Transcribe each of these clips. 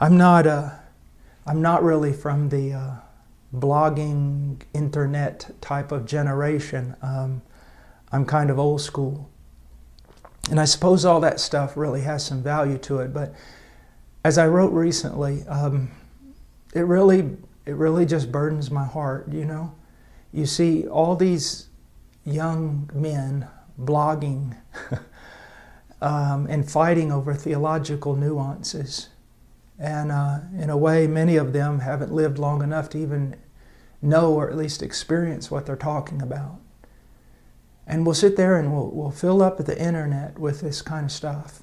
I'm not really from the blogging, internet type of generation. I'm kind of old school. And I suppose all that stuff really has some value to it. But as I wrote recently, it really just burdens my heart, you know. You see all these young men blogging and fighting over theological nuances. And in a way, many of them haven't lived long enough to even know or at least experience what they're talking about. And we'll sit there and we'll fill up the internet with this kind of stuff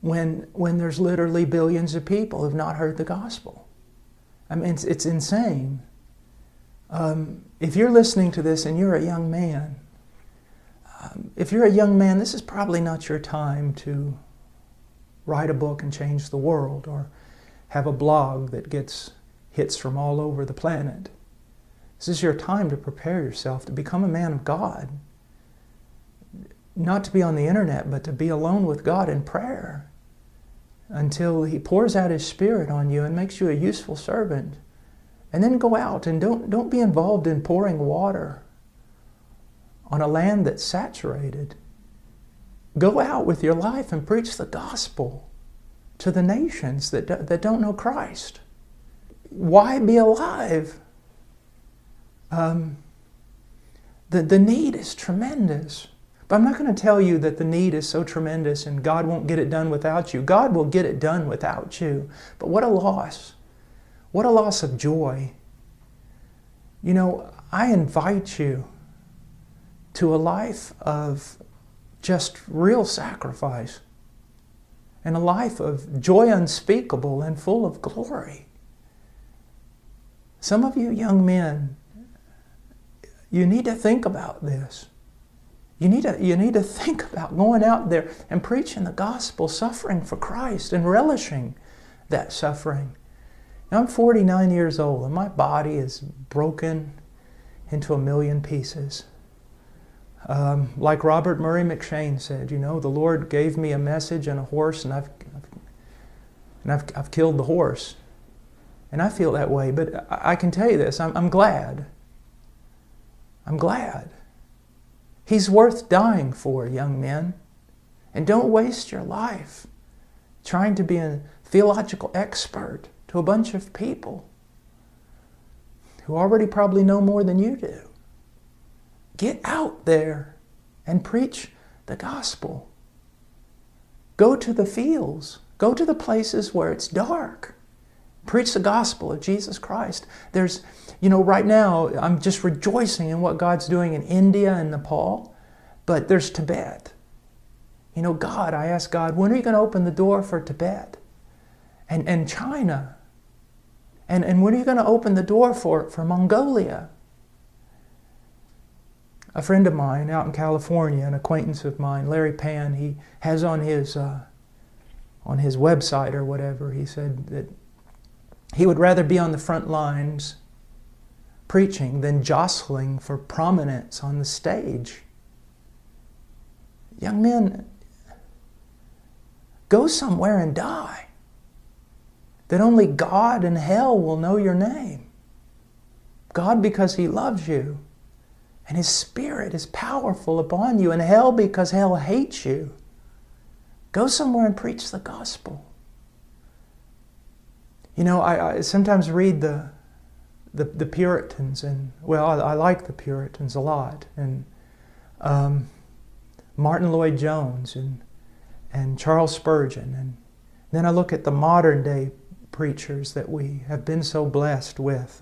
when there's literally billions of people who've not heard the gospel. I mean, it's insane. If you're listening to this and you're a young man, this is probably not your time to write a book and change the world or have a blog that gets hits from all over the planet. This is your time to prepare yourself to become a man of God. Not to be on the internet, but to be alone with God in prayer until He pours out His Spirit on you and makes you a useful servant. And then go out and don't be involved in pouring water on a land that's saturated. Go out with your life and preach the gospel to the nations that don't know Christ. Why be alive? The need is tremendous. But I'm not going to tell you that the need is so tremendous and God won't get it done without you. God will get it done without you. But what a loss. What a loss of joy. You know, I invite you to a life of just real sacrifice and a life of joy unspeakable and full of glory. Some of you young men, you need to think about this. You need to think about going out there and preaching the gospel, suffering for Christ and relishing that suffering. Now, I'm 49 years old and my body is broken into a million pieces. Like Robert Murray McShane said, you know, the Lord gave me a message and a horse, and I've killed the horse. And I feel that way, but I can tell you this, I'm glad. I'm glad. He's worth dying for, young men. And don't waste your life trying to be a theological expert to a bunch of people who already probably know more than you do. Get out there and preach the gospel. Go to the fields. Go to the places where it's dark. Preach the gospel of Jesus Christ. There's, you know, right now I'm just rejoicing in what God's doing in India and Nepal, but there's Tibet. You know, I ask God, when are you going to open the door for Tibet? And China? And when are you going to open the door for Mongolia? A friend of mine out in California, an acquaintance of mine, Larry Pan, he has on his website or whatever, he said that he would rather be on the front lines preaching than jostling for prominence on the stage. Young men, go somewhere and die, that only God and hell will know your name. God because He loves you, and His Spirit is powerful upon you, and hell because hell hates you. Go somewhere and preach the gospel. You know, I sometimes read the Puritans, and well, I like the Puritans a lot, and Martin Lloyd-Jones and Charles Spurgeon, and then I look at the modern day preachers that we have been so blessed with.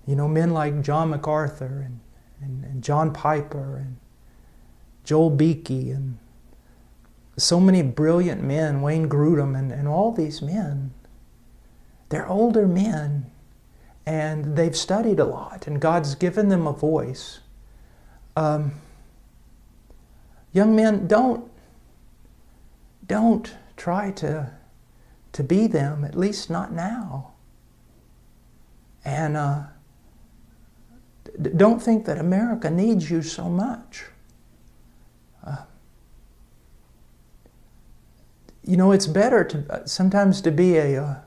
You know, men like John MacArthur and John Piper and Joel Beakey and so many brilliant men, Wayne Grudem and all these men. They're older men and they've studied a lot and God's given them a voice. Young men, don't try to be them, at least not now. And don't think that America needs you so much. it's better to sometimes to be a,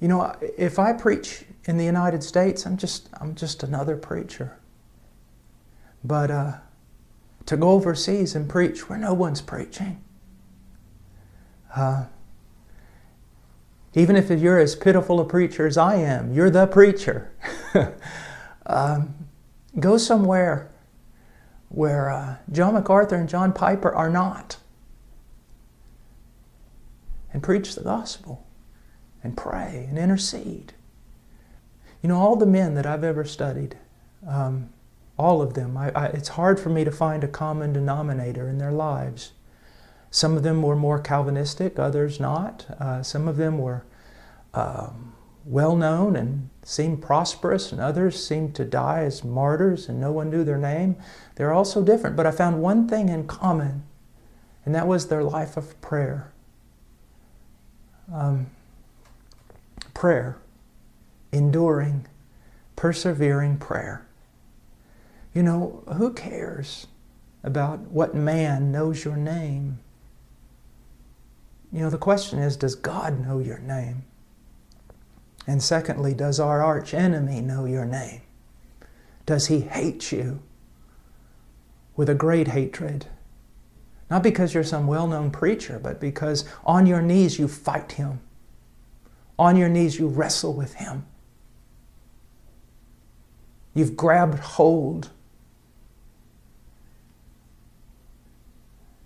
if I preach in the United States, I'm just another preacher. But to go overseas and preach where no one's preaching, even if you're as pitiful a preacher as I am, you're the preacher. Go somewhere where John MacArthur and John Piper are not, and preach the gospel, and pray, and intercede. All the men that I've ever studied, all of them, it's hard for me to find a common denominator in their lives. Some of them were more Calvinistic, others not. Some of them were well-known and seemed prosperous, and others seemed to die as martyrs and no one knew their name. They're all so different, but I found one thing in common, and that was their life of prayer. Prayer, enduring, persevering prayer. Who cares about what man knows your name? The question is, does God know your name? And secondly, does our arch enemy know your name? Does he hate you with a great hatred? Not because you're some well-known preacher, but because on your knees you fight him. On your knees you wrestle with him. You've grabbed hold.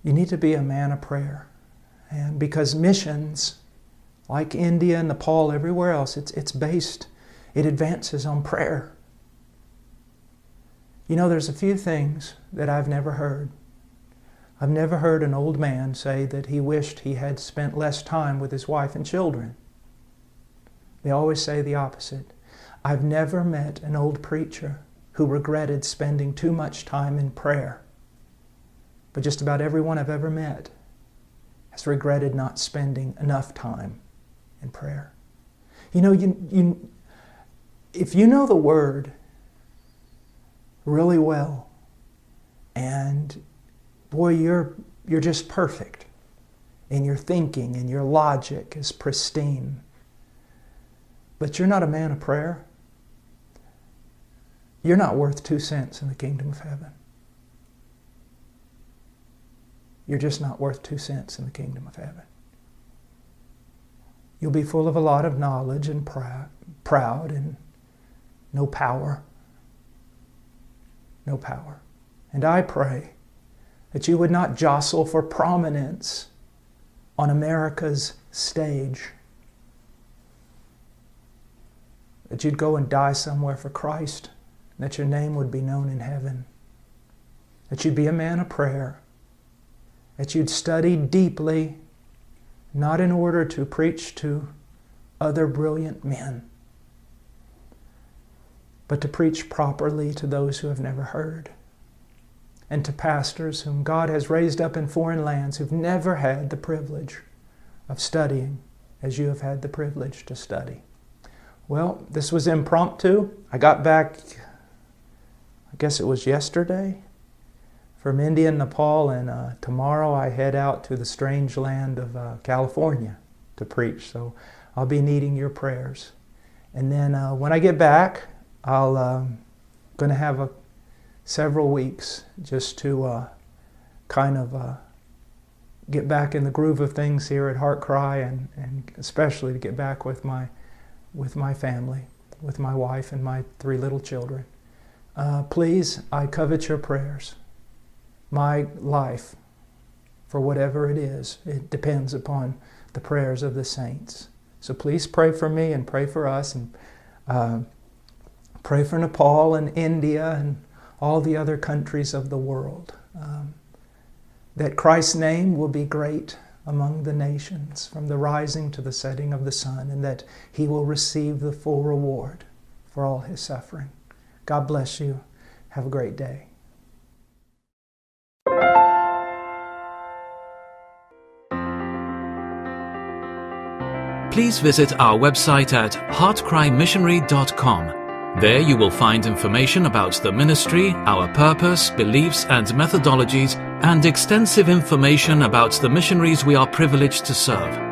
You need to be a man of prayer. And because missions, like India, Nepal, everywhere else, it advances on prayer. There's a few things that I've never heard. I've never heard an old man say that he wished he had spent less time with his wife and children. They always say the opposite. I've never met an old preacher who regretted spending too much time in prayer. But just about everyone I've ever met has regretted not spending enough time in prayer. If you know the Word really well, and boy, you're just perfect in your thinking and your logic is pristine, but you're not a man of prayer, you're not worth 2 cents in the kingdom of heaven. You're just not worth 2 cents in the kingdom of heaven. You'll be full of a lot of knowledge and proud and no power. No power. And I pray that you would not jostle for prominence on America's stage. That you'd go and die somewhere for Christ, and that your name would be known in heaven. That you'd be a man of prayer. That you'd study deeply, not in order to preach to other brilliant men, but to preach properly to those who have never heard, and to pastors whom God has raised up in foreign lands who've never had the privilege of studying as you have had the privilege to study. Well, this was impromptu. I got back, I guess it was yesterday, from India and Nepal, and tomorrow I head out to the strange land of California to preach. So I'll be needing your prayers. And then when I get back, I'll going to have several weeks just to kind of get back in the groove of things here at Heart Cry, and especially to get back with my family, with my wife and my 3 little children. Please, I covet your prayers. My life, for whatever it is, it depends upon the prayers of the saints. So please pray for me and pray for us, and pray for Nepal and India and all the other countries of the world. That Christ's name will be great among the nations from the rising to the setting of the sun, and that He will receive the full reward for all His suffering. God bless you. Have a great day. Please visit our website at heartcrymissionary.com. There you will find information about the ministry, our purpose, beliefs and methodologies, and extensive information about the missionaries we are privileged to serve.